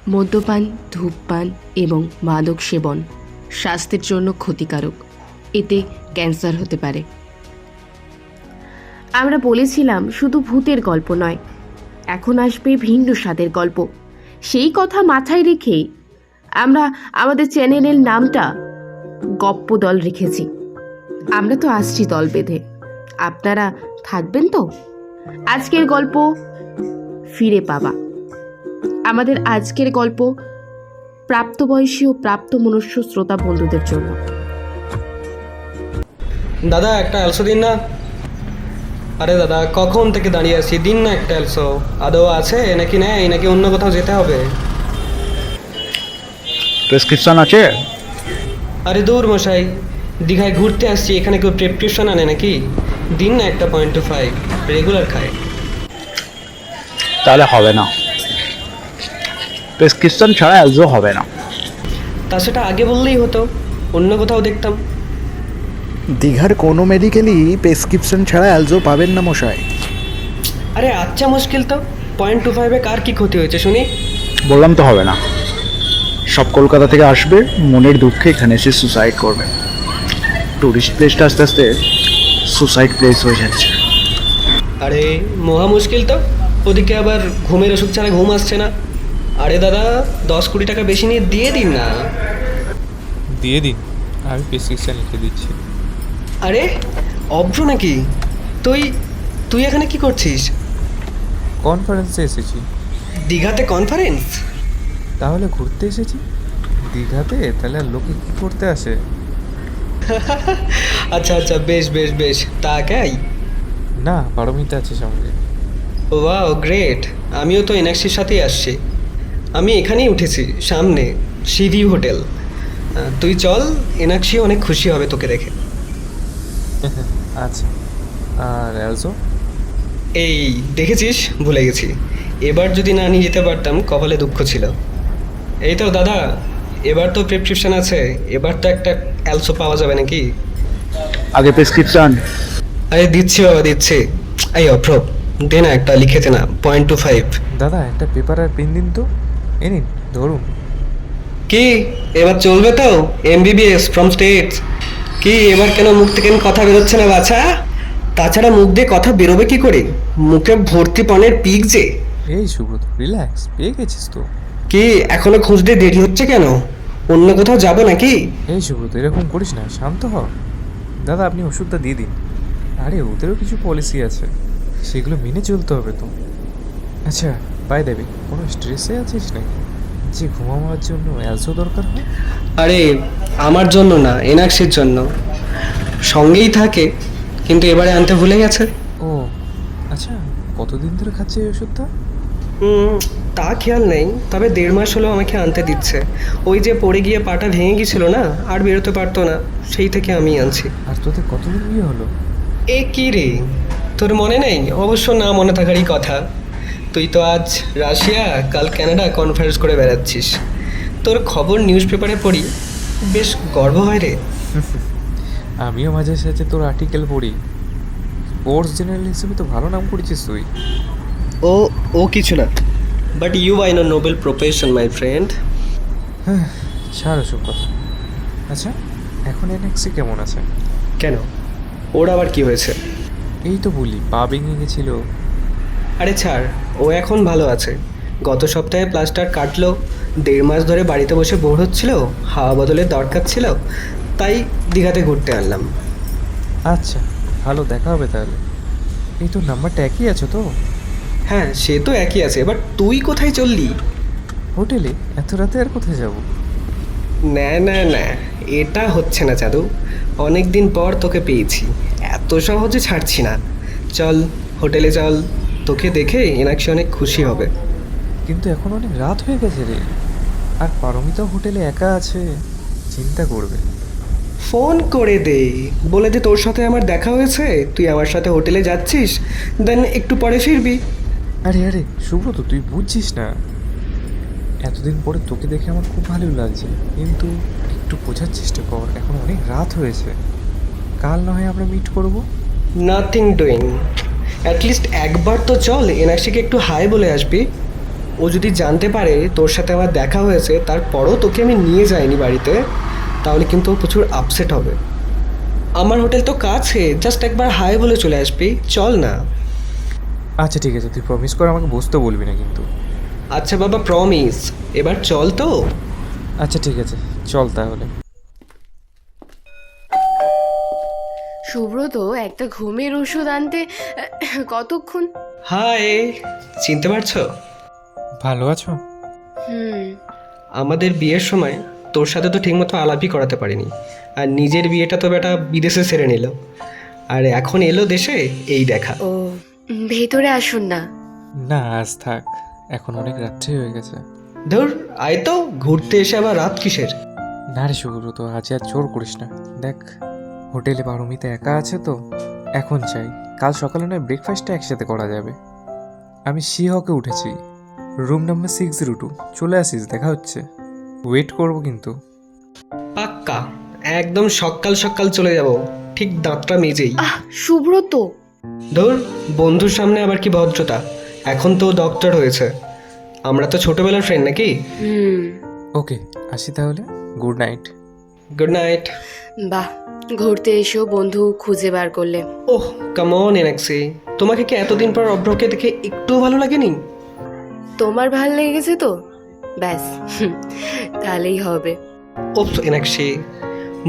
মদ্যপান, ধূমপান এবং মাদক সেবন স্বাস্থ্যের জন্য ক্ষতিকারক। এতে ক্যান্সার হতে পারে। আমরা বলেছিলাম শুধু ভূতের গল্প নয়, এখন আসবে ভিন্ন স্বাদের গল্প। সেই কথা মাথায় রেখেই আমরা আমাদের চ্যানেলের নামটা গপ্প দল রেখেছি। আমরা তো আসছি দল বেঁধে, আপনারা থাকবেন তো? আজকের গল্প ফিরে পাওয়া। আমাদের আজকের গল্প প্রাপ্তবয়সী ও প্রাপ্তমনুষ্য শ্রোতা বন্ধুদের জন্য। দাদা একটা অ্যালসো দিন না। আরে দাদা কখন থেকে দাঁড়িয়ে আছি, দিন না একটা অ্যালসো। আদৌ আছে নাকি নেই, নাকি অন্য কোথাও যেতে হবে? প্রেসক্রিপশন আছে? আরে দূর মশাই, দীঘায় ঘুরতে আসছি, এখানে কেউ প্রেসক্রিপশন আনে নাকি? দিন না একটা 0.25, রেগুলার খায়। তাহলে হবে না, প্রেসক্রিপশন ছাড়া অ্যালজো হবে না। তা সেটা আগে বললেই হতো, অন্য কোথাও দেখতাম। দীঘার কোনো মেডিকেলই প্রেসক্রিপশন ছাড়া অ্যালজো পাবেন না মশাই। আরে আচ্ছা মুশকিল তো, 0.25-এ কার কি ক্ষতি হয়েছে শুনি? বললাম তো হবে না। সব কলকাতা থেকে আসবে, মনের দুঃখে এখানে এসে সুসাইড করবে। টুরিস্ট প্লেসটা আস্তে আস্তে সুসাইড প্লেস হয়ে যাচ্ছে। আরে মহা মুশকিল তো, ওদিকে আবার ঘুমের ওষুধ ছাড়া ঘুম আসছে না। আরে দাদা 10-20 টাকা বেশি নিয়ে দিয়ে দিন না। দিয়ে দিন, আমি প্রেসক্রিপশন লিখে দিচ্ছি। আরে অভ্র নাকি তুই? তুই এখানে কি করছিস? কনফারেন্সে এসেছি। দীঘাতে কনফারেন্স? তাহলে ঘুরতে এসেছি দীঘাতে, তাহলে আর লোকে কী করতে আসে? আচ্ছা আচ্ছা, বেশ বেশ বেশ। তা একাই? না, পারমিতা আছে সঙ্গে। Wow great. আমিও তো এনএক্সির সাথেই আসছি। আমি এখানেই উঠেছি, সামনে সিভি হোটেল। তুই চল, এনাক্ষী অনেক খুশি হবে তোকে দেখে। আচ্ছা, আর অ্যালজো? এই দেখেছিস, ভুলে গেছি। এবার যদি না নিয়ে যেতে পারতাম কপালে দুঃখ ছিল। এই তো দাদা, এবার তো প্রেসক্রিপশন আছে, এবার তো একটা অ্যালসো পাওয়া যাবে নাকি? আগে প্রেসক্রিপশন। আরে দিচ্ছি বাবা দিচ্ছি। এই অভ্র, দে না একটা, লিখেছে না 0.25। দাদা একটা পেপার আর পেন দিন তো। এ নিন, ধরুন। কি এবার চলবে তো? MBBS from states. কি এবার কেন মুখ থেকে কথা বেরোচ্ছে না বাছা? তাছাড়া মুখ দিয়ে কথা বেরোবে কি করে? মুখে ভর্তি পানের পিক যে। এই সুব্রত, রিল্যাক্স, পেয়ে গেছিস তো। কি এখনো খুঁজতে দেরি হচ্ছে কেন? অন্য কোথাও যাবো নাকি? এই সুব্রত, এরকম করিস না, শান্ত হ। দাদা আপনি ওষুধটা দিয়ে দিন। আরে ওদেরও কিছু পলিসি আছে, সেগুলো মেনে চলতে হবে তো। আচ্ছা বাই দেবী, কোনো স্ট্রেসে আছিস নাকি যে ঘুমাবার জন্য অ্যালসো দরকার হয়? আরে আমার জন্য না, এনাক্সির জন্য। সঙ্গেই থাকে, কিন্তু এবারে আনতে ভুলে গেছে। ও আচ্ছা, কতদিন ধরে খাচ্ছে এই ওষুধটা? তা খেয়াল নেই, তবে 1.5 মাস হলো আমাকে আনতে দিচ্ছে। ওই যে পড়ে গিয়ে পাটা ভেঙে গিয়েছিল না, আর বেরোতে পারতো না, সেই থেকে আমি আনছি। আর তোদের কতদিন বিয়ে হলো? এ কি রে, তোর মনে নেই? অবশ্য না মনে থাকারই কথা। তুই তো আজ রাশিয়া, কাল কানাডা কনফারেন্স করে বেড়াচ্ছিস। তোর খবর নিউজ পেপারে পড়ি, বেশ গর্ব হয় রে। আমিও মাঝে সাঝে তোর আর্টিকেল পড়ি। স্পোর্টস জেনারেল হিসেবে তো ভালো নাম করেছিস তুই। ও ও কিছু না, but you I know noble profession my friend. হ্যাঁ, ছাড় ওসব কথা। আচ্ছা, এখন এনএক্সি কেমন আছে? কেন, ওর আবার কি হয়েছে? এই তো বলি, পা ভেঙে গেছিল। আরে ছাড়, ও এখন ভালো আছে। গত সপ্তাহে প্লাস্টার কাটলো, 1.5 মাস ধরে বাড়িতে বসে বোর হচ্ছিল, হাওয়া বদলের দরকার ছিল, তাই দীঘাতে ঘুরতে আনলাম। আচ্ছা, ভালো, দেখা হবে তাহলে। এই তোর নাম্বারটা একই আছে তো? হ্যাঁ সে তো একই আছে, এবার তুই কোথায় চললি? হোটেলে? এত রাতে আর কোথায় যাব? না না না, এটা হচ্ছে না চাদু। অনেক দিন পর তোকে পেয়েছি, এত সহজে ছাড়ছি না। চল হোটেলে চল, তোকে দেখে এনাক্ষী অনেক খুশি হবে। কিন্তু এখন অনেক রাত হয়ে গেছে রে, আর পারমিতাও হোটেলে একা আছে, চিন্তা করবে। ফোন করে দে, বলে দে তোর সাথে আমার দেখা হয়েছে, তুই আমার সাথে হোটেলে যাচ্ছিস, দেন একটু পরে ফিরবি। আরে আরে সুব্রত, তুই বুঝছিস না, এতদিন পরে তোকে দেখে আমার খুব ভালো লাগছে, কিন্তু একটু বোঝার চেষ্টা কর, এখন অনেক রাত হয়েছে। কাল না হয় আমরা মিট করব। নাথিং ডুইং, অ্যাটলিস্ট একবার তো চল এনাক্ষীকে একটু হাই বলে আসবি। ও যদি জানতে পারে তোর সাথে আমার দেখা হয়েছে তারপরও তোকে আমি নিয়ে যাইনি বাড়িতে, তাহলে কিন্তু ও প্রচুর আপসেট হবে। আমার হোটেল তো কাছে, জাস্ট একবার হাই বলে চলে আসবি, চল না। আচ্ছা ঠিক আছে, তুই প্রমিস করে আমাকে বসতে বলবি না কিন্তু। আচ্ছা বাবা, প্রমিস, এবার চল তো। আচ্ছা ঠিক আছে, চল তাহলে। সুব্রত একটা ঘুমের ওষুধ আনতে কতক্ষণ? হাই, চিনতে পারছো? ভালো আছো? হুম। আমাদের বিয়ের সময় তোর সাথে তো ঠিকমতো আলাপই করাতে পারিনি, আর নিজের বিয়েটা তো বেটা বিদেশে সেরে নিল, আর এখন এলো দেশে, এই দেখা। ও, ভেতরে আসুন না। না আজ থাক, এখন অনেক রাত্রি হয়ে গেছে। ধর, আয় তো, ঘুরতে এসে আবার রাত কিসের? না রে সুব্রত, আজ আর জোর করিস না। দেখ, হোটেলে পারমিতা একা আছে তো, এখন চাই। কাল সকালে নয় ব্রেকফাস্টটা একসাথে করা যাবে। আমি শিহকে উঠেছি, রুম নাম্বার 602। চলে আসিস, দেখা হচ্ছে। ওয়েট করবো কিন্তু। পাক্কা, একদম সকাল সকাল চলে যাব, ঠিক দাঁতটা মেজেই। সুব্রত, ধর, বন্ধুর সামনে আবার কি ভদ্রতা, এখন তো ডক্টর হয়েছে, আমরা তো ছোটবেলার ফ্রেন্ড নাকি। হুম। ওকে, আসি তাহলে। Good night. Good night. বাহ, ঘুরতে এসেও বন্ধু খুঁজে বার করলে। ওহ কাম অন এনাক্সি, তোমাকে কি এতদিন পর অভ্রকে দেখে একটু ভালো লাগেনি? তোমার ভাল লেগেছে তো ব্যাস, তাহলেই হবে। ওপস এনাক্সি,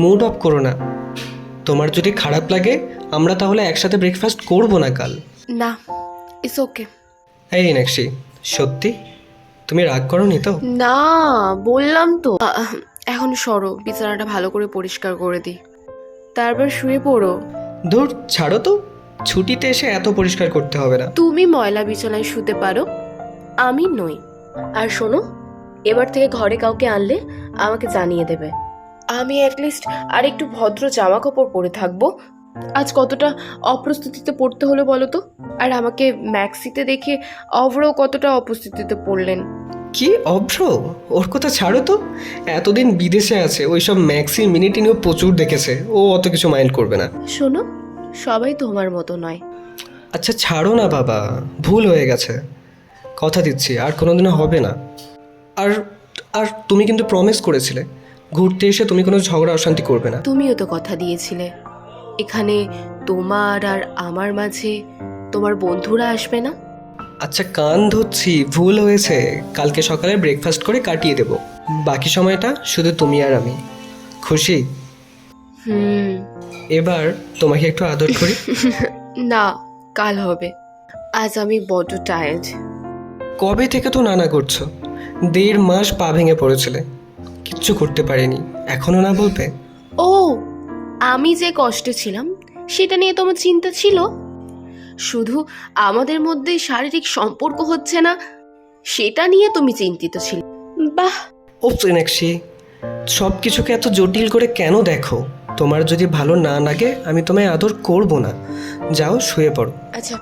মুড অফ করো না। তোমার যদি খারাপ লাগে আমরা তাহলে একসাথে ব্রেকফাস্ট করবো না কাল? না, ইটস ওকে। এই এনাক্সি, সত্যি তুমি রাগ করোনি তো? না, বললাম তো। এখন সরো, বিছানাটা ভালো করে পরিষ্কার করে দিই, তারপর শুয়ে পড়ো। ধুর, ছাড়ো তো, ছুটিতে এসে এত পরিষ্কার করতে হবে না। তুমি ময়লা বিছানায় শুতে পারো, আমি নই। আর শোনো, এবার থেকে ঘরে কাউকে আনলে আমাকে জানিয়ে দেবে। আমি অ্যাটলিস্ট আর একটু ভদ্র জামা কাপড় পরে থাকবো। আজ কতটা অপ্রস্তুতিতে পড়তে হলো বলো তো। আর আমাকে ম্যাক্সিতে দেখে অভ্র কতটা অপ্রস্তুতিতে পড়লেন। কি অভ্র, ওর কথা ছাড়ো তো, এতদিন বিদেশে আছে, ওইসব ম্যাক্সি মিনিটিনিও প্রচুর দেখেছে, ও অত কিছু মাইন্ড করবে না। শোনো, সবাই তোমার মতো নয়। আচ্ছা ছাড়ো না বাবা, ভুল হয়ে গেছে, কথা দিচ্ছি আর কোনোদিনও হবে না। আর আর তুমি কিন্তু প্রমিস করেছিলে ঘুরতে এসে তুমি কোনো ঝগড়া অশান্তি করবে না। তুমিও তো কথা দিয়েছিলে এখানে তোমার আর আমার মাঝে তোমার বন্ধুরা আসবে না। আচ্ছা কান ধরছি, ভুল হয়েছে, কালকে সকালে ব্রেকফাস্ট করে কাটিয়ে দেব, বাকি সময়টা শুধু তুমি আর আমি। খুশি? হুম। এবার তোমাকে একটু আদর করি। না, কাল হবে, আজ আমি বড্ড টায়ার্ড। কবে থেকে তো নানা করছো, 1.5 মাস পা ভেঙে পড়েছিলে, কিচ্ছু করতে পারিনি, এখনো না বলবে? ও, আমি যে কষ্টে ছিলাম সেটা নিয়ে তোমার চিন্তা ছিল? শুধু আমাদের মধ্যে শারীরিক সম্পর্ক হচ্ছে না সেটা নিয়ে তুমি চিন্তিত ছিলে? বাহ। ও সোনাক্ষী, সব কিছুকে এত জটিল করে কেন দেখো? তোমার যদি ভালো না লাগে আমি তোমায় আদর করব না, যাও শুয়ে পড়ো। আচ্ছা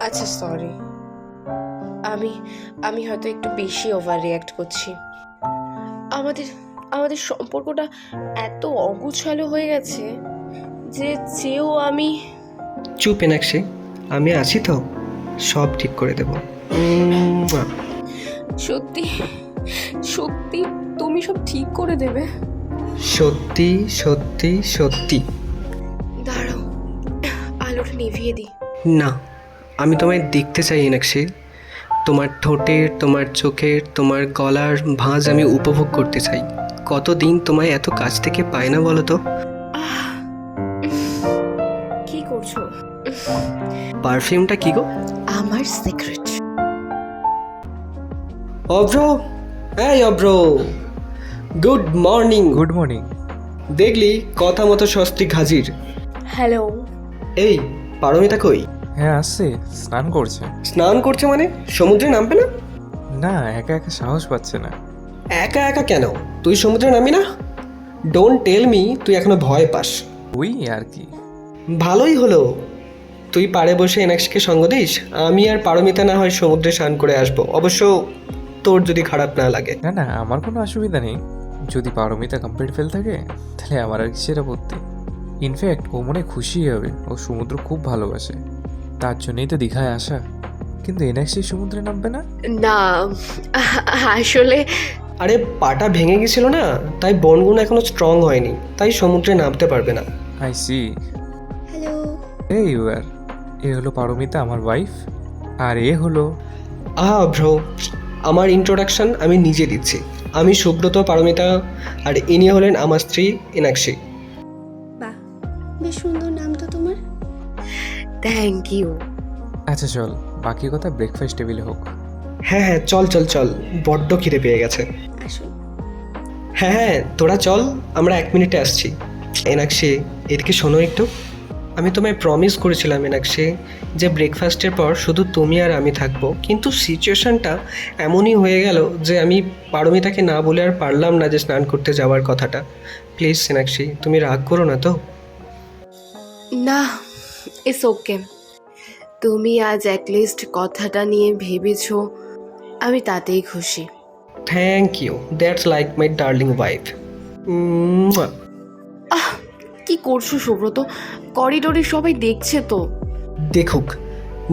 আচ্ছা, সরি, আমি আমি হয়তো একটু বেশি ওভার রিঅ্যাক্ট করছি। আমাদের আমাদের সম্পর্কটা এত অগুছালো হয়ে গেছে যে চেয়েও আমি। চুপ এনাক্ষী, আমি আছি তো, সব ঠিক করে দেব। সত্যি সত্যি তুমি সব ঠিক করে দেবে? সত্যি সত্যি সত্যি। দাঁড়াও, আলোটা নিভিয়ে দিই। না, আমি তোমায় দেখতে চাই এনাক্ষী, তোমার ঠোঁটের, তোমার চোখের, তোমার গলার ভাঁজ আমি উপভোগ করতে চাই। কতদিন তোমায় এত কাছ থেকে পাই না বলো তো? কি করছো? পারফিউমটা কি গো? আমার সিক্রেট। অভ্র, এই অভ্র, গুড মর্নিং। Good morning. দেখলি কথা মতো স্বস্তিক হাজির। হ্যালো। এই পারমিতা কই? হ্যাঁ আসছে, স্নান করছে। স্নান করছে মানে সমুদ্রে নামবে না? না, একা একা সাহস পাচ্ছে না। একা একা কেন, তুই সমুদ্রে নামি না? ডোন্ট টেল মি তুই এখনো ভয় পাস। ওই আর কি। ভালোই হলো, তুই পাড়ে বসে এনাক্ষীকে সঙ্গ দিস, আমি আর পারমিতা না হয় সমুদ্রে স্নান করে আসবো, অবশ্য তোর যদি খারাপ না লাগে। না না, আমার কোনো অসুবিধা নেই। যদি পারমিতা কমপ্লিট ফেল থাকে তাহলে আমার আর কিসের আপত্তি। ইনফ্যাক্ট ও মনে খুশি হবে, ও সমুদ্র খুব ভালোবাসে, তার জন্যই তো দীঘায় আসা। কিন্তু এনাক্সি সমুদ্রে নামবে না? না, আসলে আরে পাটা ভেঙে গেছিল না, তাই বনগুলো এখনো স্ট্রং হয়নি, তাই সমুদ্রে নামতে পারবে না। I see. হ্যালো। এই ইউ আর, এ হলো পারমিতা, আমার ওয়াইফ। আর এ হলো ব্রো, আমার ইন্ট্রোডাকশন আমি নিজে দিচ্ছি। আমি সুব্রত পারমিতা, আর ইনি হলেন আমার স্ত্রী ইনাক্ষী। বাহ, বেশ সুন্দর নাম তো তোমার। Thank you. আচ্ছা চল, বাকি কথা ব্রেকফাস্ট টেবিলে হোক। হ্যাঁ হ্যাঁ, চল চল চল, বড্ড খিদে পেয়ে গেছে। আসুন। হ্যাঁ হ্যাঁ, তোরা চল, আমরা 1 মিনিটে আসছি। এনাক্ষী, এদিকে শোনো একটু। আমি তোমায় প্রমিস করেছিলাম এনাক্ষী, যে ব্রেকফাস্টের পর শুধু তুমি আর আমি থাকবো, কিন্তু সিচুয়েশনটা এমনই হয়ে গেল যে আমি পারমিতাকে না বলে আর পারলাম না যে স্নান করতে যাওয়ার কথাটা। প্লিজ এনাক্ষী, তুমি রাগ করো না তো? না, ইটস ওকে। তুমি আজ অ্যাটলিস্ট কথাটা নিয়ে ভেবেছো, আমি তাতেই খুশি। Thank you, that's like my darling wife. কি করছো সুব্রত? করিডোরে সবাই দেখছে তো। দেখুক,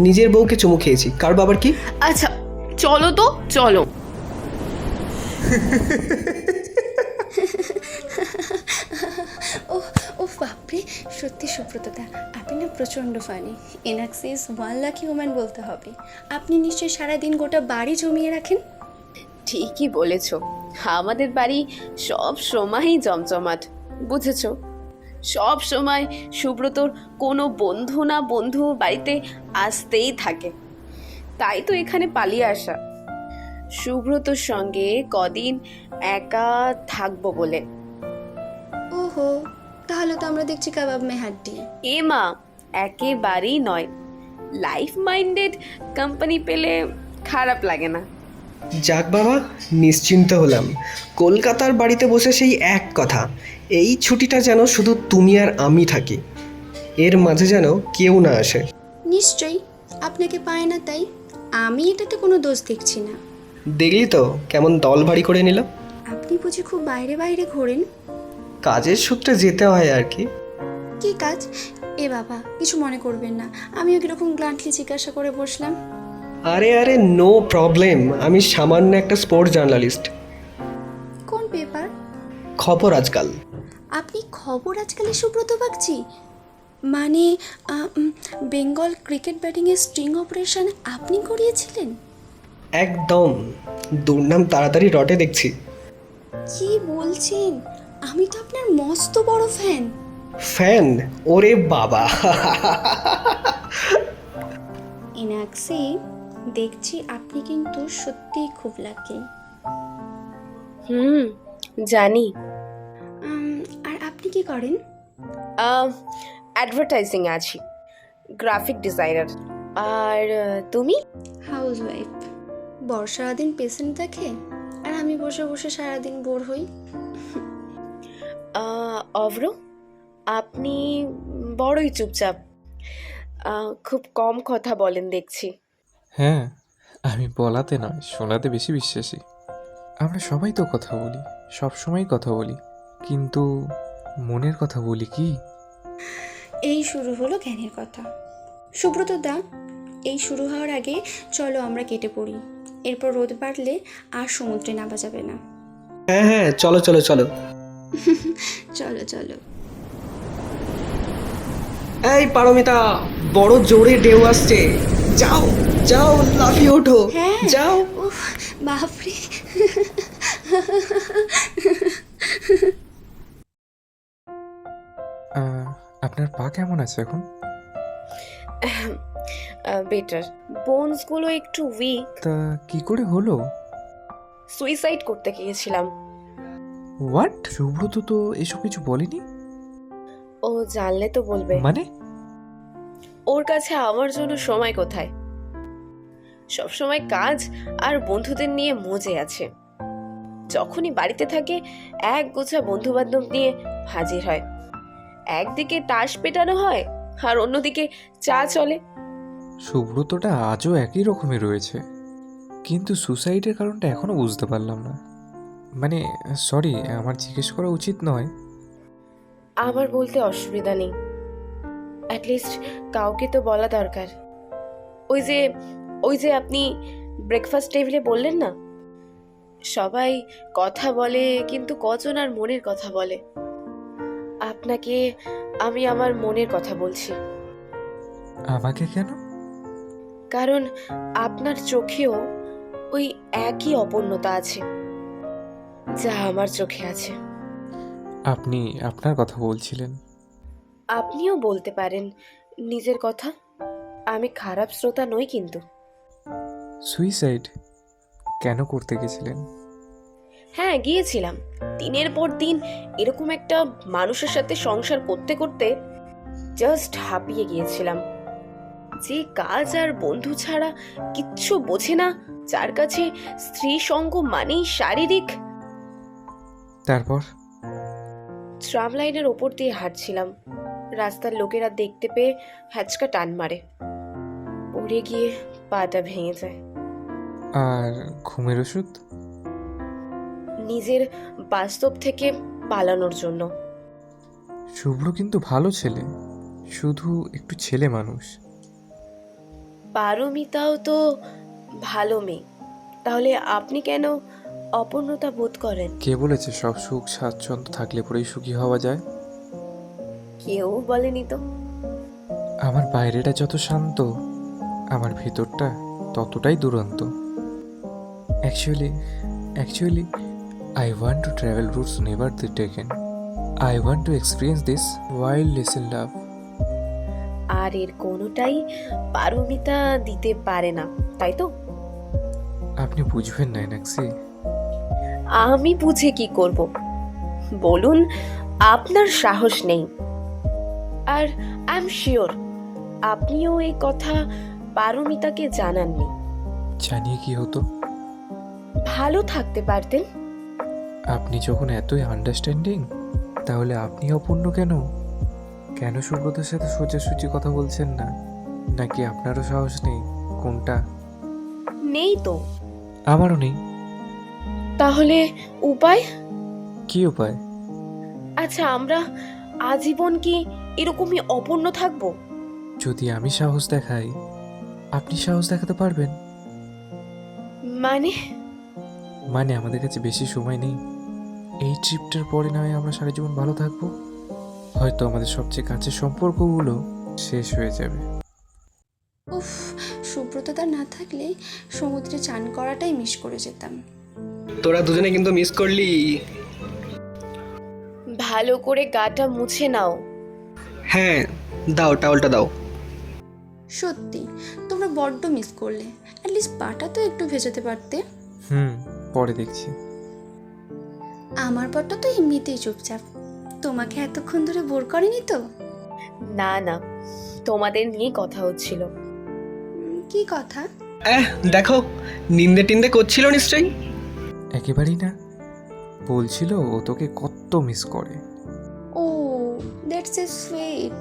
নিজের বউকে চুমু খেয়েছি, কার বাবার কি? আচ্ছা চলো তো, চলো। ও ও বাপরে, সত্যি সুব্রতদা, আপনি না প্রচণ্ড ফানি। এনাক্সি ইজ ওয়ান লাকি ওম্যান বলতে হবে। আপনি নিশ্চয়ই সারাদিন গোটা বাড়ি জমিয়ে রাখেন। ঠিকই বলেছ, আমাদের বাড়ি সব সময়ই জমজমাট, বুঝেছো? সব সময় সুব্রতর কোনো বন্ধু না বন্ধু বাড়িতে আসতেই থাকে, তাই তো এখানে পালিয়ে আসা, সুব্রতর সঙ্গে কদিন একা থাকবো বলে। ওহো, তাহলে তো আমরা দেখছি কাবাব মে হাড্ডি। এ মা, একেবারেই নয়। লাইফ মাইন্ডেড কোম্পানি পেলে খারাপ লাগে না। যাক বাবা, নিশ্চিন্ত হলাম। কলকাতার বাড়িতে বসে সেই এক কথা, এই ছুটিটা যেন শুধু তুমি আর আমি থাকি, এর মাঝে যেন কেউ না আসে। নিশ্চয়ই, আপনাকে পায় না তাই। আমি এটাতে কোনো দোষ দেখছি না। দেখলি তো কেমন দল ভারী করে নিলাম। আপনি বুঝি খুব বাইরে বাইরে ঘোরেন? কাজের সূত্রে যেতে হয় আর কি। কি কাজ? এ বাবা, কিছু মনে করবেন না, আমিও কিরকম গ্লান্টলি জিজ্ঞাসা করে বসলাম। আরে আরে, নো প্রবলেম, আমি সামান্য একটা স্পোর্টস জার্নালিস্ট। কোন পেপার? খবর আজকাল। আপনি খবর আজকালে সুব্রত বাগচি? মানে বেঙ্গল ক্রিকেট ব্যাটিংয়ের স্ট্রিং অপারেশন আপনি করিয়েছিলেন? একদম, দুর্নাম তাড়াতাড়ি রটে দেখছি। কি বলছেন? আমি তো আপনার মস্ত বড় ফ্যান। ফ্যান? ওরে বাবা! ইনাক্সি, দেখছি আপনি কিন্তু সত্যিই খুব লাকি। জানি। আর আপনি কি করেন? অ্যাডভার্টাইজিং আছি, গ্রাফিক ডিজাইনার। আর তুমি? Housewife. বর সারাদিন পেশেন্ট দেখে, আর আমি বসে বসে সারাদিন বোর হই। অভ্র, আপনি বড়ই চুপচাপ, খুব কম কথা বলেন দেখছি। হ্যাঁ, আমি বলাতে নয়, শোনাতে বেশি বিশ্বাসী। আমরা সবাই তো কথা বলি, সব সময় কথা বলি, কিন্তু মনের কথা বলি কি? এই শুরু হলো জ্ঞানের কথা। সুব্রত দা, এই শুরু হওয়ার আগে চলো আমরা কেটে পড়ি, এরপর রোদ বাড়লে আর সমুদ্রে নামা যাবে না। হ্যাঁ হ্যাঁ, চলো চলো চলো। চলো চলো। এই পারমিতা, বড় জোরে ঢেউ আসছে, যাও যাও, লাফিয়ে ওঠো। হ্যাঁ। যাও। উফ, বাপরে। আপনার পা কেমন আছে এখন? বেটার, বোনসগুলো একটু উইক। তা কি করে হলো? সুইসাইড করতে গিয়েছিলাম। হোয়াট? সুব্রত তো এসব কিছু বলেনি। ও জানলে তো বলবে। মানে? ওর কাছে আমার জন্য সময় কোথায়? সব সময় কাজ আর বন্ধুদের নিয়ে মজে আছে। যখনই বাড়িতে থাকে এক গোছা বন্ধু বান্ধব নিয়ে হাজির হয়। একদিকে তাস পেটানো হয় আর অন্যদিকে চা চলে। সুব্রতটা আজও একই রকমই রয়েছে, কিন্তু সুসাইডের কারণটা এখনো বুঝতে পারলাম না। মানে সরি, আমার জিজ্ঞেস করা উচিত নয়। আমার বলতে অসুবিধা নেই, অ্যাটলিস্ট কাউকে তো বলা দরকার। ওই যে ওই যে আপনি ব্রেকফাস্ট টেবিলে বললেন না, সবাই কথা বলে কিন্তু কজন আর মনের কথা বলে। আপনাকে আমি আমার মনের কথা বলছি, আমাকে কেন? কারণ আপনার চোখেও ওই একই অপূর্ণতা আছে যা আমার চোখে আছে। আপনি আপনার কথা বলছিলেন। আপনিও বলতে পারেন নিজের কথা। আমি খারাপ শ্রোতা নই কিন্তু। সুইসাইড কেন করতে গেছিলেন? হ্যাঁ, গিয়েছিলাম। দিনের পর দিন এরকম একটা মানুষের সাথে সংসার করতে করতে জাস্ট হাঁপিয়ে গিয়েছিলাম। যে কাজ আর বন্ধু ছাড়া কিচ্ছু বোঝে না, যার কাছে স্ত্রী সঙ্গ মানেই শারীরিক। তারপর? ট্রাম লাইনের ওপর দিয়ে হাঁটছিলাম। রাস্তার লোকেরা দেখতে পেয়ে হ্যাচকা টান মারে, পড়ে গিয়ে পাটা ভেঙে যায়। আর ঘুমের ওষুধ? নিজের বাস্তব থেকে পালানোর জন্য। শুভ্র কিন্তু ভালো ছেলে, শুধু একটু ছেলে মানুষ। পারমিতাও তো ভালো মেয়ে, তাহলে আপনি কেন অপূর্ণতা বোধ করেন? কে বলেছে সব সুখ স্বাচ্ছন্দ্য থাকলে পরেই সুখী হওয়া যায়? কেউ বলেনি তো। আমার বাইরেটা যত শান্ত, আমার ভেতরটা ততটাই দুরন্ত। Actually, I want to travel routes never taken. I want to experience this wildness in love. আর এর কোনোটাই পারমিতা দিতে পারে না, তাই তো? আপনি বুঝবেন না এনাক্সি। আমি বুঝে কি করব? বলুন, আপনার সাহস নেই। আর আই এম শিওর আপনিও এই কথা পারমিতাকে জানাননি। জানিয়ে কি হতো? ভালো থাকতে পারতেন। আপনি যখন এতই আন্ডারস্ট্যান্ডিং, তাহলে আপনি অপূর্ণ কেন? কেন সুব্রতর সাথে সোজাসুজি কথা বলছেন না? নাকি আপনারও সাহস নেই? কোনটা? নেই তো। আমারও নেই। তাহলে উপায়? কি উপায়? আচ্ছা, আমরা আজীবন কি এরকমই অপূর্ণ থাকবো? যদি আমি সাহস দেখাই, আপনি সাহস দেখাতে পারবেন? মানে আমাদের কাছে বেশি সময় নেই। এই ট্রিপটার পরে না হয় আমরা সারা জীবন ভালো থাকবো। হয়তো আমাদের সবচেয়ে কাছের সম্পর্কগুলো শেষ হয়ে যাবে। উফ, সুব্রততা না থাকলে সমুদ্রে চান করাটাই মিস করে যেতাম। তোরা দুজনে কিন্তু মিস করলি। ভালো করে গাটা মুছে নাও। হ্যাঁ, দাও, টাওয়ালটা দাও। সত্যি তোমরা বড্ড মিস করলে। অ্যাটলিস্ট পাটা তো একটু ভেজাতে পারতে। পরে দেখছি। আমার পাটা তো এমনিতেই চুপচাপ। তোমাকে এতক্ষণ ধরে বোর করেনি তো? না না, তোমাদের নিয়ে কথা হচ্ছিল। কি কথা? দেখো, নিন্দে টিন্দে করছিল নিশ্চয়ই। একেবারেই না, বলছিল ও তোকে কত মিস করে। ও, দ্যাটস এ সুইট।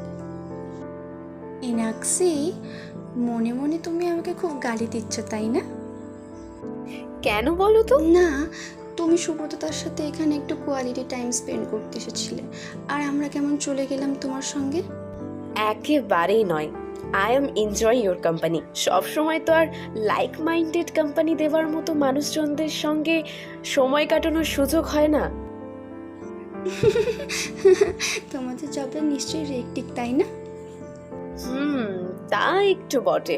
এনাক্সি, মনে মনে তুমি আমাকে খুব গালি দিচ্ছ, তাই না? কেন বলো তো? না, তুমি সুব্রততার সাথে এখানে একটু কোয়ালিটি টাইম স্পেন্ড করতে এসেছিলে, আর আমরা কেমন চলে গেলাম তোমার সঙ্গে। একেবারেই নয়। I am enjoy your company. সবসময় তো আর লাইক মাইন্ডেড কোম্পানি দেওয়ার মতো মানুষজনদের সঙ্গে সময় কাটানোর সুযোগ হয় না। তোমাদের জবে নিশ্চয়ই রেকটিক, তাই না? তা একটু বটে।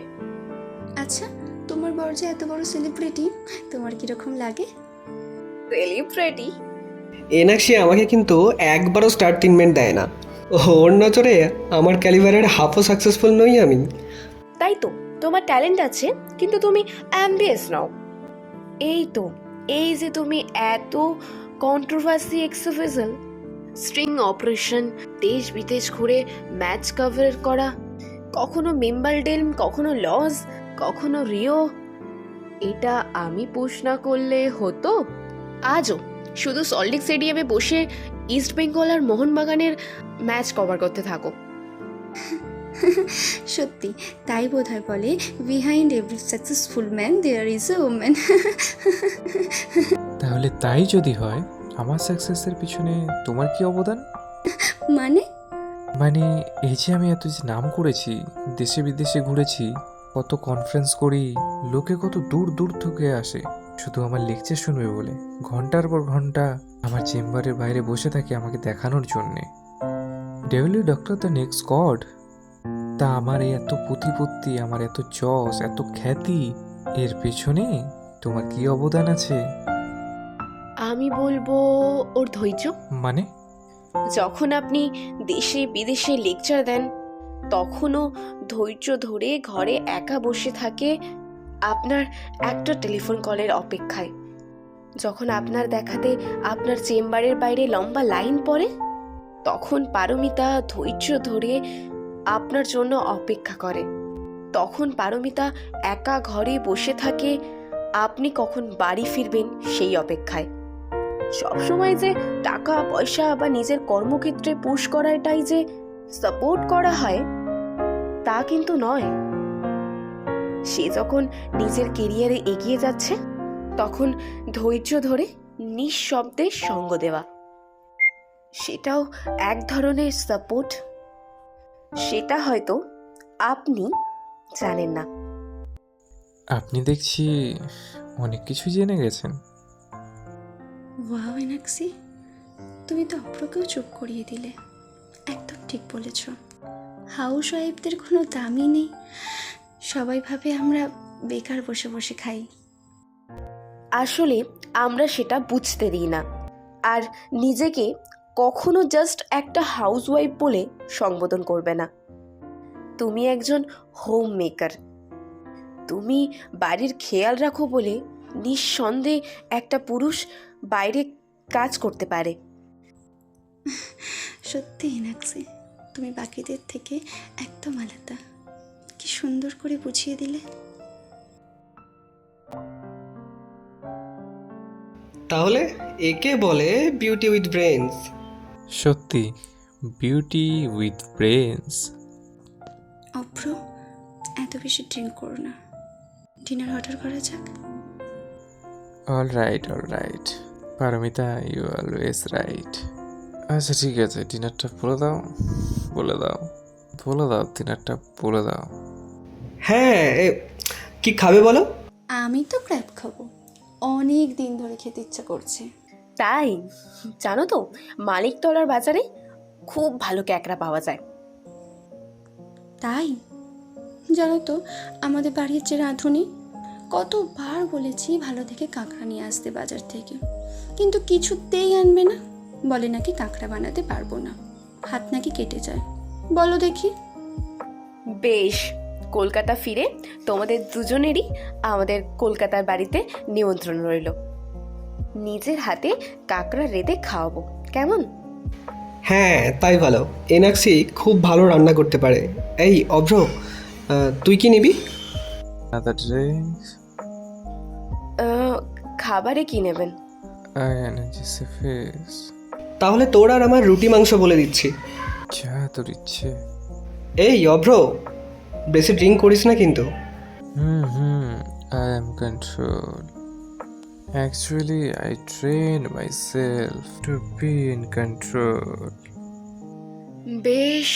আচ্ছা, তোমার বর যে এত বড় সেলিব্রিটি, তোমার কিরকম লাগে? সেলিব্রিটি? এনাক্সি আমাকে কিন্তু একবারও স্টার ট্রিটমেন্ট দেয় না। ওর নজরে আমার ক্যালিবারের হাফও সাকসেসফুল নই আমি। তাই তো, তোমার ট্যালেন্ট আছে কিন্তু তুমি অ্যাম্বিয়াস নাও। এই যে তুমি এত কন্ট্রোভার্সি এক্সোফিজাল, স্ট্রিং অপারেশন, দেশ বিদেশ ঘুরে ম্যাচ কভার করা, কখনো মেম্বারডেল, কখনো লস, কখনো রিও, এটা আমি পুশ না করলে হতো? আজও শুধু সল্টলেক স্টেডিয়ামে বসে ইস্ট বেঙ্গল আর মোহনবাগানের ম্যাচ কভার করতে থাকো। সত্যি তাই বোধহয় বলে, behind every successful man there is a woman. তাহলে তাই যদি হয়, আমার সাকসেসের পিছনে তোমার কি অবদান? মানে? এই যে আমি এত যে নাম করেছি, দেশে বিদেশে ঘুরেছি, কত কনফারেন্স করি, লোকে কত দূর দূর থেকে আসে শুধু আমার লেকচার শুনবে বলে। ঘন্টার পর ঘন্টা আমার চেম্বারের বাইরে বসে থাকে আমাকে দেখানোর জন্যে। ডেভিলি ডক্টর দ্য নেক্সট গড। তা আমার এই এত প্রতিপত্তি, আমার এত যশ, এত খ্যাতি, এর পেছনে তোমার কি অবদান আছে? আমি বলবো ওর ধৈর্য। মানে? যখন আপনি দেশে বিদেশে লেকচার দেন তখনও ধৈর্য ধরে ঘরে একা বসে থাকে আপনার একটা টেলিফোন কলের অপেক্ষায়। যখন আপনার দেখাতে আপনার চেম্বারের বাইরে লম্বা লাইন পড়ে তখন পারমিতা ধৈর্য ধরে আপনার জন্য অপেক্ষা করে। তখন পারমিতা একা ঘরে বসে থাকে আপনি কখন বাড়ি ফিরবেন সেই অপেক্ষায়। সবসময় যে টাকা পয়সা বা নিজের কর্মক্ষেত্রে পুশ করাটাই যে সাপোর্ট করা হয় তা কিন্তু নয়। সে যখন নিজের কেরিয়ারে এগিয়ে যাচ্ছে তখন ধৈর্য ধরে নিঃশব্দে সঙ্গ দেওয়া, সেটাও এক ধরনের সাপোর্ট। সেটা হয়তো আপনি জানেন না। আপনি দেখছি অনেক কিছু জেনে গেছেন। ওয়াও এনাক্সি, তুমি তো অপ্রকেও চুপ করিয়ে দিলে। একদম ঠিক বলেছ। হাউস ওয়াইফদের কোনো দামই নেই। সবাই ভাবে আমরা বেকার বসে বসে খাই। আসলে আমরা সেটা বুঝতে দিই না, আর নিজেকে কখনো জাস্ট একটা হাউসওয়াইফ বলে সম্বোধন করবে না। তুমি একজন হোম মেকার। তুমি বাড়ির খেয়াল রাখো বলে নিঃসন্দেহে একটা পুরুষ বাইরে কাজ করতে পারে। সত্যি এনাক্সি, তুমি বাকিদের থেকে একদম আলাদা। কি সুন্দর করে বুঝিয়ে দিলে। তাহলে একে বলে বিউটি উইথ ব্রেনস। সত্যি, বিউটি উইথ ব্রেনস। অভ্র, এত বেশি ড্রিঙ্ক করো না। ডিনার অর্ডার করা যাক। All right Paramita, you always right. আচ্ছা ঠিক আছে, ডিনারটা বলে দাও ডিনারটা বলে দাও। হ্যাঁ, কি খাবে বলো? আমি তো ক্র্যাব খাবো, অনেক দিন ধরে খেতে ইচ্ছা করছে। তাই জানো তো, মানিকতলার বাজারে খুব ভালো ক্যাকড়া পাওয়া যায়। তাই জানো তো, আমাদের বাড়ির যে রাঁধুনি, কতবার বলেছি ভালো দেখে কাঁকড়া নিয়ে আসতে বাজার থেকে, কিন্তু কিছুতেই আনবে না। বলে নাকি কাঁকড়া বানাতে পারবো না, হাত নাকি কেটে যায়। বলো দেখি। বেশ, কলকাতা ফিরে তোমাদের দুজনেরই আমাদের কলকাতার বাড়িতে নিমন্ত্রণ রইল। নিজের হাতে কাঁকড়া রেঁধে খাওয়াবো, কেমন? হ্যাঁ, তাই ভালো। এনাক্সি খুব ভালো রান্না করতে পারে। এই অভ্র, তুই কি নিবি? Another drink. খাবারে কি নেবেন? Energy face. তাহলে তোর আর আমার রুটি মাংস বলে দিচ্ছি। যা তোর ইচ্ছে। এই অভ্র, বেশি ড্রিঙ্ক করিস না কিন্তু। I am control. Actually, I train myself to be in control. বেশ,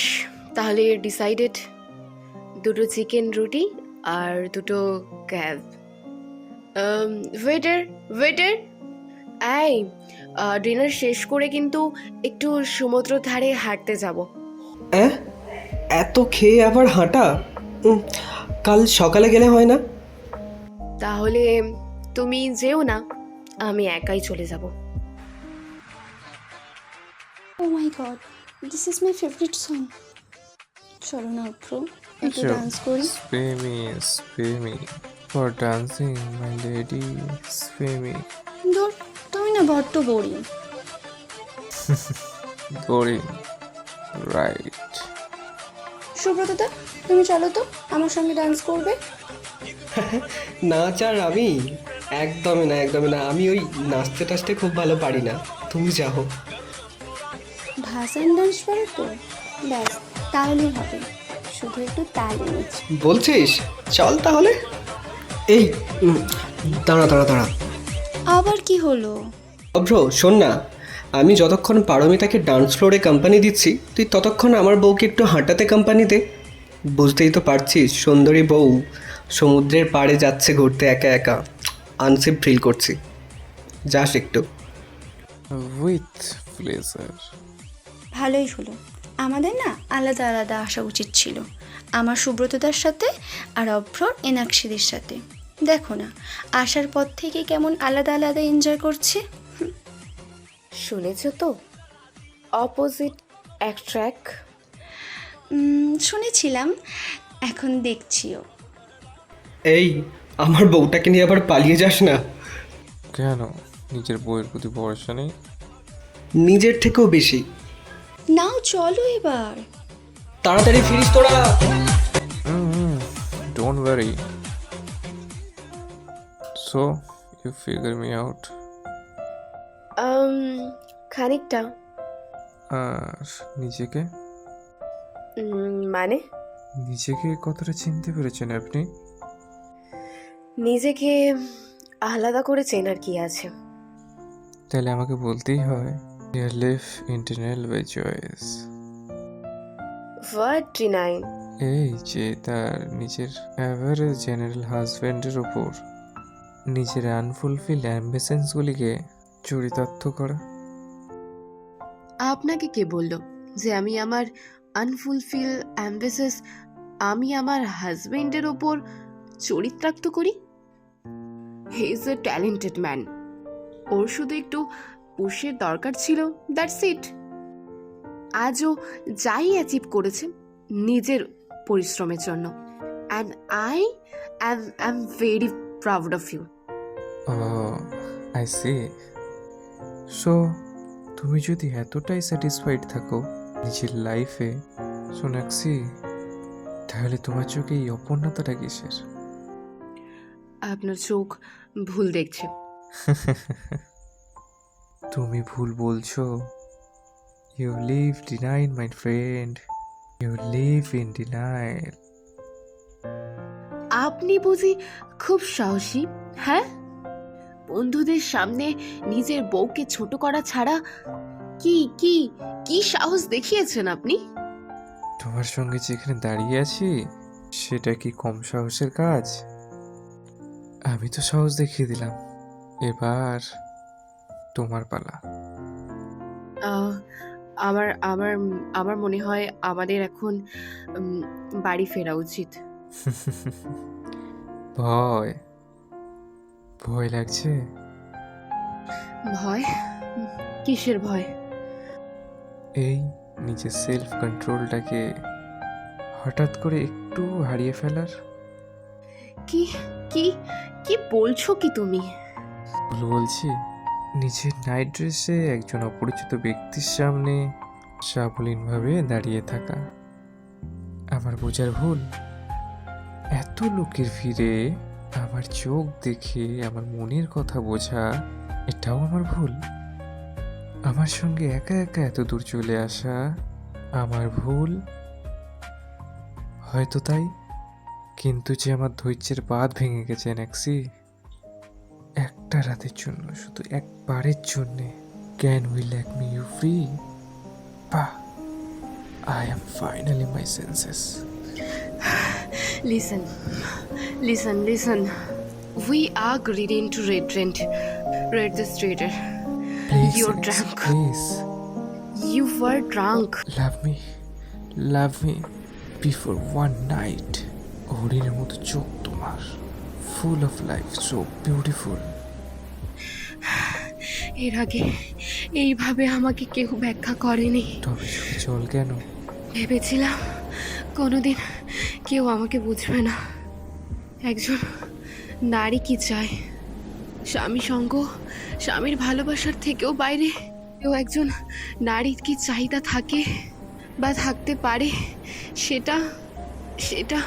তাহলে ডিসাইডেড। দুটো চিকেন রুটি আর দুটো ক্যাব। ওয়েটার, এই ডিনার শেষ করে কিন্তু একটু সমুদ্র ধারে হাঁটতে যাব। এত খেয়ে আবার হাঁটা? কাল সকালে গেলে হয় না? তাহলে তুমি যেও না, আমি একাই চলে যাব। Oh my god, this is my favourite song. চলো না অভ্র, একটু ডান্স করি। Spay me. For dancing, my lady, spay me. দূর, তুমি না বড্ড বোরিং। Boring. Right. সুব্রতদা, তুমি চলো তো, আমার সঙ্গে ডান্স করবে। নাচ আর আমি একদমই না। আমি ওই নাচতে টাচতে খুব ভালো পারি না। তুমি যাও। ভাসান ডান্স পারো তো? ব্যাস, তাহলেই হবে। শুধু একটু তালি নিচ্ছ। বলছিস? চল তাহলে। এই দাঁড়া। আবার কি হলো? অভ্র, শোন না, আমি যতক্ষণ পারমিতাকে ডান্স ফ্লোরে কোম্পানি দিচ্ছি, তুই ততক্ষণ আমার বউকে একটু হাঁটাতে কোম্পানি দে। বুঝতেই তো পারছিস, সুন্দরী বউ সমুদ্রের পাড়ে যাচ্ছে ঘুরতে একা একা, আনসেফ ফিল করছি। যাস একটু। With pleasure. ভালোই হলো, আমাদের না আলাদা আলাদা আসা উচিত ছিল, আমার সুব্রতদার সাথে আর অভ্রর এনাক্ষীদের সাথে। দেখো না আসার পর থেকে কেমন আলাদা আলাদা এনজয় করছে। শুনেছ তো, অপোজিট অ্যাট্রাক্ট। শুনেছিলাম, এখন দেখছিও। এই, আমার বউটাকে নিয়ে আবার পালিয়ে যাস না। কেন, নিজের বইয়ের প্রতি ভরসা নেই? নিজের থেকেও বেশি। নাও চলো এবার। তাড়াতাড়ি ফিরিস তোরা। Don't worry. So you figure me out. খানিকটা। আর নিজেকে মানে নিজেকে কতটা চিনতে পেরেছেন আপনি? নিজেকে আলাদা করে চেনার কি আছে? তাহলে আমাকে বলতেই হয়, you live internal by choice. What denying? এই যে তার নিজের অ্যাভারেজ জেনারেল হাজব্যান্ডের ওপর নিজের আনফুলফিল অ্যাম্বিশনসগুলিকে চরিতার্থ করা। আপনাকে কে বলল যে আমি আমার আনফুলফিল অ্যাম্বিশনস আমি আমার হাজবেন্ডের ওপর চরিত্রাক্ত করি? He is a talented man. ওর শুধু একটু পুশের দরকার ছিল, দ্যাটস ইট। আজও যাই অ্যাচিভ করেছে নিজের পরিশ্রমের জন্য, and I am very proud of you. I see. So তুমি যদি এতটাই স্যাটিসফাইড থাকো নিজের লাইফে সোনাক্ষী, তাহলে তোমার চোখে এই অপূর্ণতাটা কিসের? আপনার চোখ ভুল দেখছে। তুমি ভুল বলছো। You live denial my friend, you live in denial. আপনি বুঝি খুব সাহসী, হ্যাঁ? বন্ধুদের সামনে নিজের বউকে ছোট করা ছাড়া কি কি কি সাহস দেখিয়েছেন আপনি? তোমার সঙ্গে যেখানে দাঁড়িয়ে আছি সেটা কি কম সাহসের কাজ? আমি তো সাহস দেখিয়ে দিলাম, এবার তোমার পালা। আহ, আমার আমার আমার মনে হয় আমাদের এখন বাড়ি ফেরা উচিত। ভয় ভয় লাগছে? ভয়? কিসের ভয়? এই নিজের সেলফ কন্ট্রোলটাকে হঠাৎ করে একটু হারিয়ে ফেলার। কি কি কি বলছো কি তুমি? ভুল বলছি? নিজের নাইট ড্রেসে একজন অপরিচিত ব্যক্তির সামনে সাবলীনভাবে দাঁড়িয়ে থাকা আমার বোঝার ভুল? এত লোকের ভিড়ে আমার চোখ দেখে আমার মনের কথা বোঝা, এটাও আমার ভুল? আমার সঙ্গে একা একা এত দূর চলে আসা আমার ভুল? হয়তো তাই, কিন্তু যে আমার ধৈর্যের বাঁধ ভেঙে গেছে নাক্সি, একটা রাতের জন্য, শুধু একবারের জন্যে, can we let me you free? বাহ, I am finally my senses. Listen, listen. We are going to read this traitor. Please, You're Alex, drunk. please. You were drunk. Love me before one night. হরিণের মতো চোখ তোমার, full of life, so beautiful. এর আগে এইভাবে আমাকে কেউ ব্যাখ্যা করেনি। তবে চোখে জল কেন? ভেবেছিলাম কোনোদিন কেউ আমাকে বুঝবে না। একজন নারী কি চায়, স্বামী সঙ্গ, স্বামীর ভালোবাসার থেকেও বাইরে কেউ একজন নারীর কি চাহিদা থাকে বা থাকতে পারে, সেটা সেটা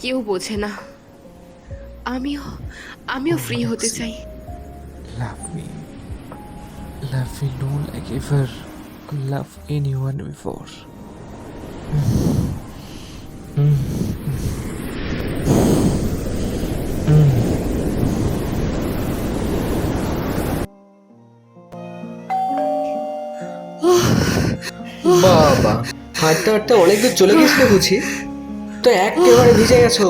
কেউ বোঝে না। আমিও ফ্রি হতে চাই। Love me no like ever love anyone before. বাবা, হাঁটতে হাঁটতে অনেক দূর চলে গেছিলে বুঝি? তো একেবারে ভিজে গেছো।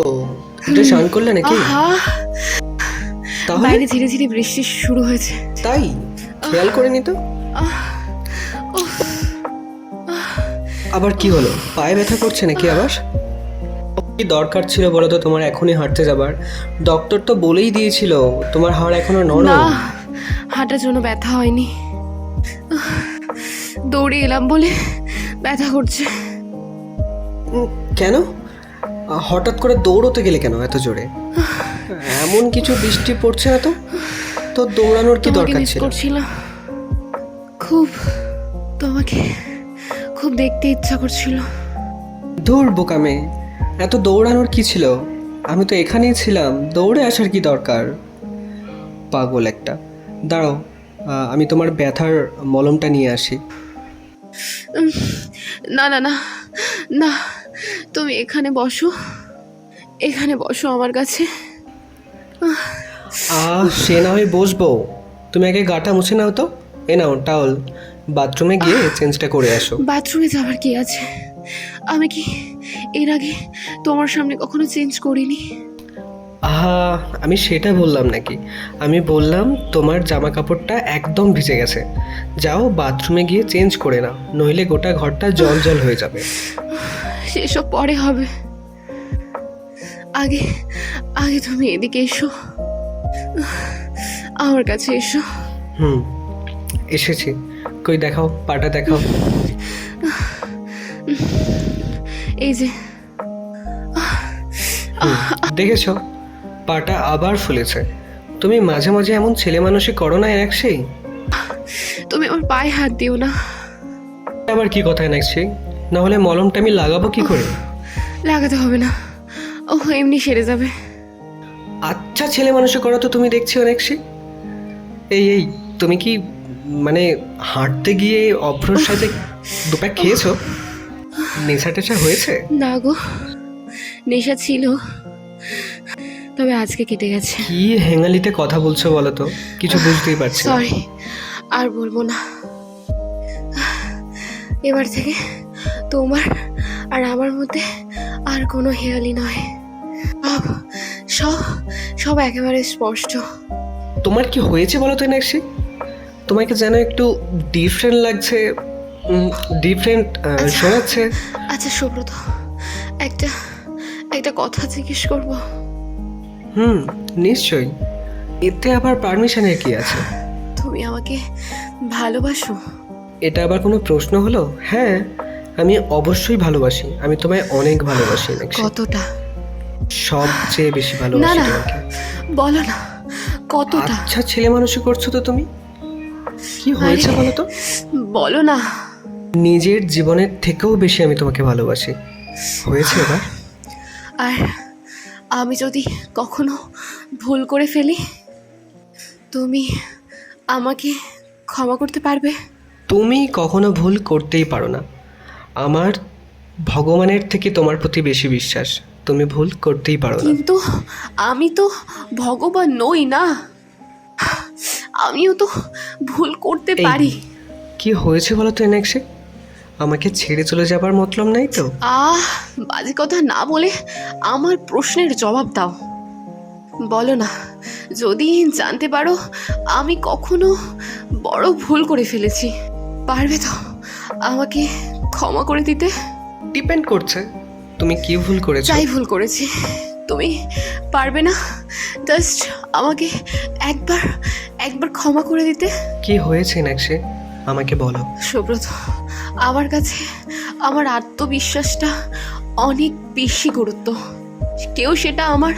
এটা স্নান করলে নাকি? আহা, তাহলে বাইরে ধীরে ধীরে বৃষ্টি শুরু হয়েছে। তাই খেয়াল করিনি তো। আবার কি হলো, পায়ে ব্যথা করছে নাকি আবার? কি দরকার ছিল বলো তো তোমার এখনই হাঁটতে যাবার? ডক্টর তো বলেই দিয়েছিল তোমার হাড় এখনো না, নরম। হাঁটার জন্য ব্যথা হয়নি, দৌড়ে এলাম বলে ব্যথা করছে। কেন হঠাৎ করে দৌড়তে গেলে কেন এত জোরে? এমন কিছু বৃষ্টি পড়ছে না তো, তো দৌড়ানোর কি তোমাকে দরকার মিস ছিল? করছিলাম খুব, তোমাকে খুব দেখতে ইচ্ছা করছিল। দূর বোকা মেয়ে, এত দৌড়ানোর কি ছিল? আমি তো এখানেই ছিলাম, দৌড়ে আসার কি দরকার? পাগল একটা। দাঁড়াও, আমি তোমার ব্যথার মলমটা নিয়ে আসি। না না না না, তুমি এখানে বসো, এখানে বসো আমার কাছে। সে না হয় বসবো, তুমি আগে গাটা মুছে নাও তো। এ নাও টাওয়াল, বাথরুমে গিয়ে চেঞ্জটা করে আসো। বাথরুমে যাবার কি আছে? আমি কি এর আগে তোমার সামনে কখনো চেঞ্জ করিনি? আমি সেটা বললাম নাকি? আমি বললাম তোমার জামা কাপড়টা একদম ভিজে গেছে, যাও বাথরুমে গিয়ে চেঞ্জ করে নাও, নইলে গোটা ঘরটা জল জল হয়ে যাবে। সেসব পরে হবে, আগে আগে তুমি এদিকে এসো, আমার কাছে এসো। এসেছি, কই দেখাও, পাটা দেখাও। এই যে, দেখেছো পাটা আবার ফুলেছে। তুমি মাঝে মাঝে এমন ছেলে মানুষই করো না একসেই। তুমি আমার পায়ে হাত দিও না। আবার কি কথা এনেছি? না হলে মলমটা আমি লাগাবো কি করে? লাগাতে হবে না, ও এমনি সেরে যাবে। আচ্ছা ছেলে মানুষই করো তো তুমি, দেখছি অনেকসি। এই এই তুমি কি মানে হাঁটতে গিয়ে অভ্রর সাথে দুপ্যাক খেয়েছো? নেশা টেশা হয়েছে? না গো, নেশা ছিল, তবে আজকে কেটে গেছে। কি হেঙ্গালিতে কথা বলছো বলো তো, কিছু বুঝতেই পারছি না। সরি, আর বলবো না। এবার থেকে তোমার আর আমার মধ্যে আর কোনো হেয়ালি নয়, সব সব একেবারে স্পষ্ট। তোমার কি হয়েছে বলো তো নেক্সি? তোমাকে যেন একটু ডিফারেন্ট লাগছে, ডিফারেন্ট শোনাচ্ছে। আচ্ছা সুব্রত, একটা একটা কথা জিজ্ঞেস করবো? নিশ্চয়ই, এতে আবার পারমিশনের কি আছে? তুমি আমাকে ভালোবাসো? এটা আবার কোনো প্রশ্ন হলো? হ্যাঁ, আমি অবশ্যই ভালোবাসি, আমি তোমায় অনেক ভালোবাসি নেক্সি। কতটা? সবচেয়ে বেশি না ভালোবাসি না, তোমাকে। বলো না কতটা। আচ্ছা ছেলে মানুষই করছো তো তুমি, কি হয়েছে আরে, বলো তো? বলো না। নিজের জীবনের থেকেও বেশি আমি তোমাকে ভালোবাসি। হয়েছে এবার? আর আমি যদি কখনো ভুল করে ফেলি, তুমি আমাকে ক্ষমা করতে পারবে? তুমি কখনো ভুল করতেই পারো না। আমার ভগবানের থেকে তোমার প্রতি বেশি বিশ্বাস, তুমি ভুল করতেই পারো না। কিন্তু আমি তো ভগবান নই না, আমিও তো ভুল করতে এই, পারি। কি হয়েছে বলো তো এনেক্সে? আমাকে ছেড়ে চলে যাবার মতলব নাই তো? বাজে কথা না বলে আমার প্রশ্নের জবাব দাও। বলো না, যদি জানতে পারো আমি কখনো বড় ভুল করে ফেলেছি, পারবে তো আমাকে ক্ষমা করে দিতে? ডিপেন্ড করছে তুমি কি ভুল করেছো। যাই ভুল করেছি, তুমি পারবে না জাস্ট আমাকে একবার একবার ক্ষমা করে দিতে? কি হয়েছে নেক্সে আমাকে বলো। সুব্রত, আমার কাছে আমার আত্মবিশ্বাসটা অনেক বেশি গুরুত্ব। কেউ সেটা আমার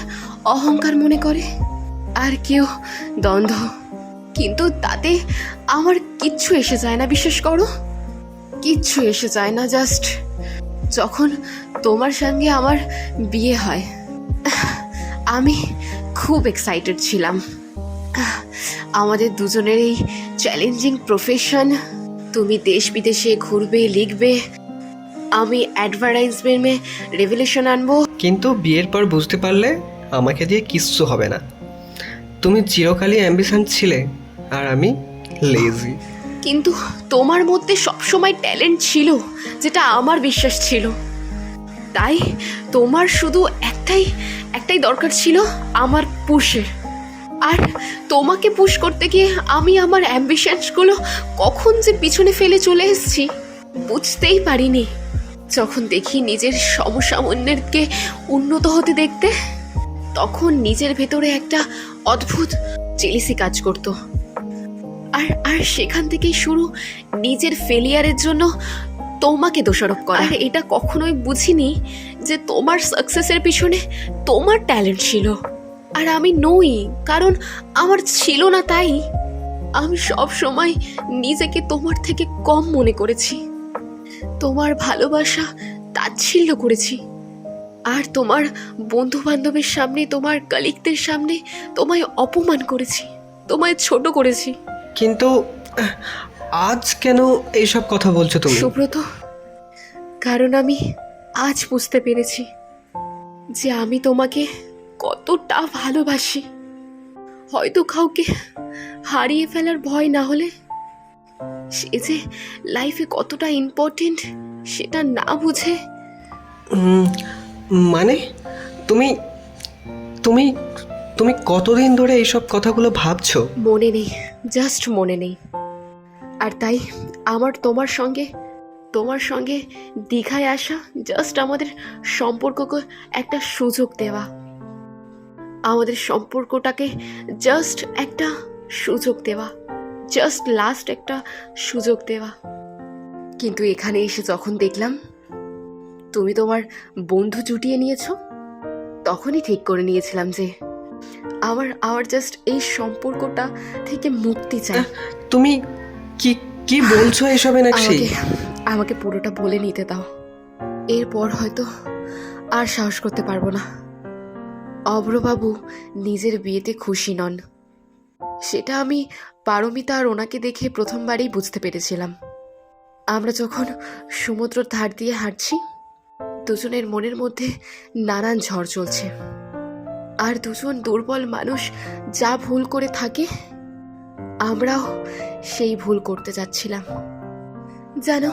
অহংকার মনে করে, আর কেউ দ্বন্দ্ব, কিন্তু তাতে আমার কিচ্ছু এসে যায় না, বিশ্বাস করো, কিচ্ছু এসে যায় না। জাস্ট যখন তোমার সঙ্গে আমার বিয়ে হয়, আমি খুব এক্সাইটেড ছিলাম। আমাদের দুজনের এই চ্যালেঞ্জিং প্রফেশন, তুমি দেশ বিদেশে ঘুরবে, লিখবে, আমি অ্যাডভার্টাইজমেন্টে রেভলিউশন আনবো। কিন্তু বিয়ের পর বুঝতে পারলে আমাকে দিয়ে কিচ্ছু হবে না। তুমি চিরকালই অ্যাম্বিশন ছিলে আর আমি লেজি। কিন্তু তোমার মধ্যে সবসময় ট্যালেন্ট ছিল, যেটা আমার বিশ্বাস ছিল। তাই তোমার শুধু একটাই দরকার ছিল, আমার পুশের। আর তোমাকে পুশ করতে গিয়ে আমি আমার অ্যাম্বিশনসগুলো কখন যে পিছনে ফেলে চলে এসেছি বুঝতেই পারিনি। যখন দেখি নিজের সমসাময়িককে উন্নত হতে দেখতে, তখন নিজের ভেতরে একটা অদ্ভুত জেলেসি কাজ করতো। আর আর সেখান থেকেই শুরু নিজের ফেলিয়ারের জন্য তোমাকে দোষারোপ করা। আর এটা কখনোই বুঝিনি যে তোমার সাকসেসের পিছনে তোমার ট্যালেন্ট ছিল আর আমি নই, কারণ আমার ছিল না। তাই আমি সব সময় নিজেকে তোমার থেকে কম মনে করেছি, তোমার ভালোবাসা তাচ্ছিল্য করেছি, আর তোমার বন্ধু বান্ধবের সামনে, তোমার কলিগদের সামনে তোমায় অপমান করেছি, তোমায় ছোট করেছি। কিন্তু আজ কেন এইসব কথা বলছো তুমি? সুব্রত, কারণ আমি আজ বুঝতে পেরেছি যে আমি তোমাকে কতটা ভালোবাসি। হয়তো কাউকে হারিয়ে ফেলার ভয় না হলে সে যে লাইফে কতটা ইম্পর্টেন্ট সেটা না বুঝে। মানে তুমি তুমি তুমি কতদিন ধরে এইসব কথাগুলো ভাবছো? মনে নেই, জাস্ট মনে নেই। আর তাই আমার তোমার সঙ্গে দীঘায় আসা জাস্ট আমাদের সম্পর্ককে একটা সুযোগ দেওয়া, আমাদের সম্পর্কটাকে জাস্ট একটা সুযোগ দেওয়া, জাস্ট লাস্ট একটা সুযোগ দেওয়া। কিন্তু এখানে এসে যখন দেখলাম তুমি তোমার বন্ধু জুটিয়ে নিয়েছো, তখনই ঠিক করে নিয়েছিলাম যে আমার জাস্ট এই সম্পর্কটা থেকে মুক্তি চাই। তুমি কি কি বলছো এসবে? নাকি আমাকে পুরোটা বলে নিতে দাও, এরপর হয়তো আর সাহস করতে পারবো না। অভ্রবাবু নিজের বিয়েতে খুশি নন, সেটা আমি পারমিতা আর ওনাকে দেখে প্রথমবারই বুঝতে পেরেছিলাম। আমরা যখন সমুদ্রের ধার দিয়ে হাঁটছি, দুজনের মনের মধ্যে নানান ঝড় চলছে, আর দুজন দুর্বল মানুষ যা ভুল করে থাকে আমরাও সেই ভুল করতে যাচ্ছিলাম। জানো,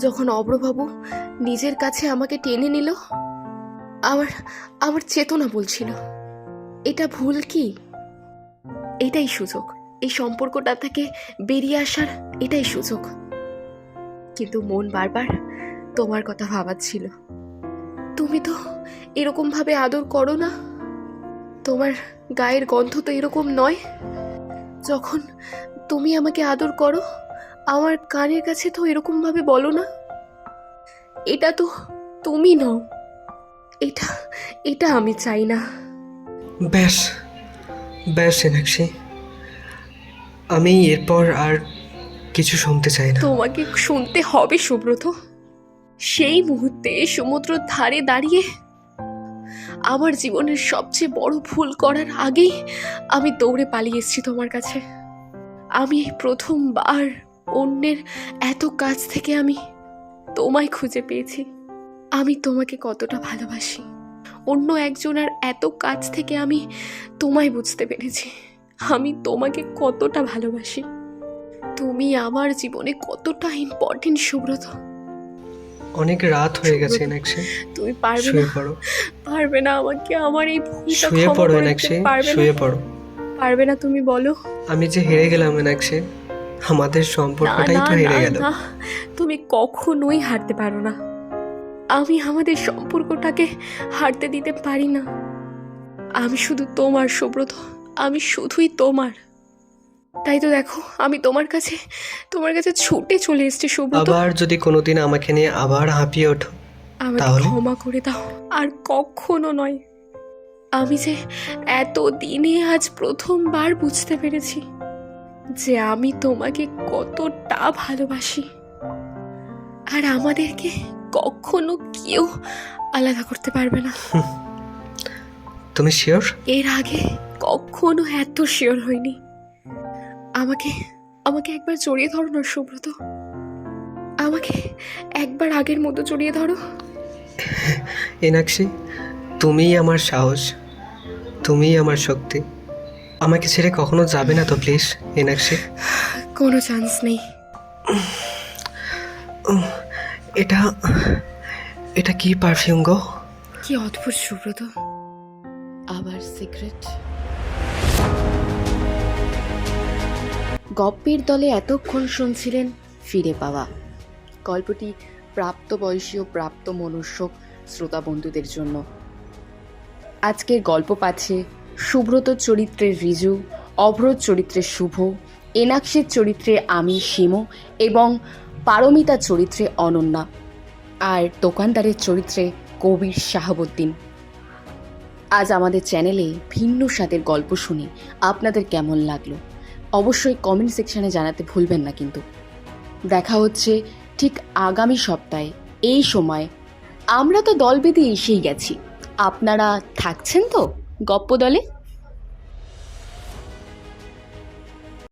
যখন অভ্রবাবু নিজের কাছে আমাকে টেনে নিল, আমার চেতনা বলছিল এটা ভুল কি, এটাই সুযোগ, এই সম্পর্কটা থেকে বেরিয়ে আসার এটাই সুযোগ। কিন্তু মন বারবার তোমার কথা ভাবাচ্ছিল। তুমি তো এরকম ভাবে আদর করো না, তোমার গায়ের গন্ধ তো এরকম নয়। যখন তুমি আমাকে আদর করো, আমার কানের কাছে তো এরকম ভাবে বলো না। এটা তো তুমি নও, এটা আমি চাই না। ব্যাস ব্যাস এনাক্ষী, আমি এরপর আর কিছু শুনতে চাই না। তোমাকে শুনতে হবে সুব্রত। সেই মুহূর্তে সমুদ্রের ধারে দাঁড়িয়ে আমার জীবনের সবচেয়ে বড় ভুল করার আগেই আমি দৌড়ে পালিয়ে এসেছি তোমার কাছে। আমি প্রথমবার অন্যের এত কাছ থেকে আমি তোমায় খুঁজে পেয়েছি। আমি তোমাকে কতটা ভালোবাসি, অন্য একজনের এত কাছ থেকে আমি তোমায় বুঝতে পেরেছি আমি তোমাকে কতটা ভালোবাসি। তুমি আমার জীবনে কতটা ইম্পর্টেন্ট সুব্রত। অনেক রাত হয়ে গেছে এনাক্ষী, তুমি পারবে শুয়ে না, পড়ো। পারবে না আমাকে আমার এই ভুলটা শুয়ে ক্ষমা পড়ো করে এনাক্ষী, দিতে পারবে না? শুয়ে পড়ো। পারবে না তুমি বলো। আমি যে হেরে গেলাম এনাক্ষী, আমাদের না সম্পর্কটাই না তো হেরে না গেল। না, তুমি কখনোই হারতে পারো না। আমি আমাদের সম্পর্কটাকে হারতে দিতে পারি না। আমি শুধু তোমার সুব্রত, আমি শুধুই তোমার। তাই তো দেখো, আমি তোমার কাছে ছুটে চলে এসেছি সুব্রত। আবার যদি কোনোদিন আমাকে নিয়ে আবার হাঁপিয়ে ওঠো, আমাকে তাহলে? ক্ষমা করে দাও, আর কখনো নয়। আমি যে এত দিনে আজ প্রথমবার বুঝতে পেরেছি যে আমি তোমাকে কতটা ভালোবাসি, আর আমাদেরকে কখনো কেউ আলাদা করতে পারবে না। তুমি শিওর? এর আগে কখনো এত শিওর হয়নি। আমাকে একবার জড়িয়ে ধরো না সুব্রত, আমাকে একবার আগের মতো জড়িয়ে ধরো। এনাক্ষী, তুমিই আমার সাহস, তুমিই আমার শক্তি। আমাকে ছেড়ে কখনো যাবে না তো প্লিজ এনাক্ষী? কোনো চান্স নেই। এটা এটা কি পারফিউম গো? কি অদ্ভুত সুব্রত, আবার সিক্রেট। গপ্পের দলে এতক্ষণ শুনছিলেন ফিরে পাওয়া। গল্পটি প্রাপ্তবয়সী ও প্রাপ্ত মনুষ্যক শ্রোতা বন্ধুদের জন্য। আজকের গল্প পাচ্ছে সুব্রত চরিত্রে রিজু, অভ্রত চরিত্রে শুভ, এনাক্ষের চরিত্রে আমি শিমু এবং পারমিতা চরিত্রে অনন্যা, আর দোকানদারের চরিত্রে কবির শাহাবুদ্দিন। আজ আমাদের চ্যানেলে ভিন্ন স্বাদের গল্প শুনে আপনাদের কেমন লাগলো অবশ্যই কমেন্ট সেকশনে জানাতে ভুলবেন না। কিন্তু দেখা হচ্ছে ঠিক আগামী সপ্তাহে এই সময়। আমরা তো দল বেঁধে এসেই গেছি, আপনারা থাকছেন তো গপ্প দলে?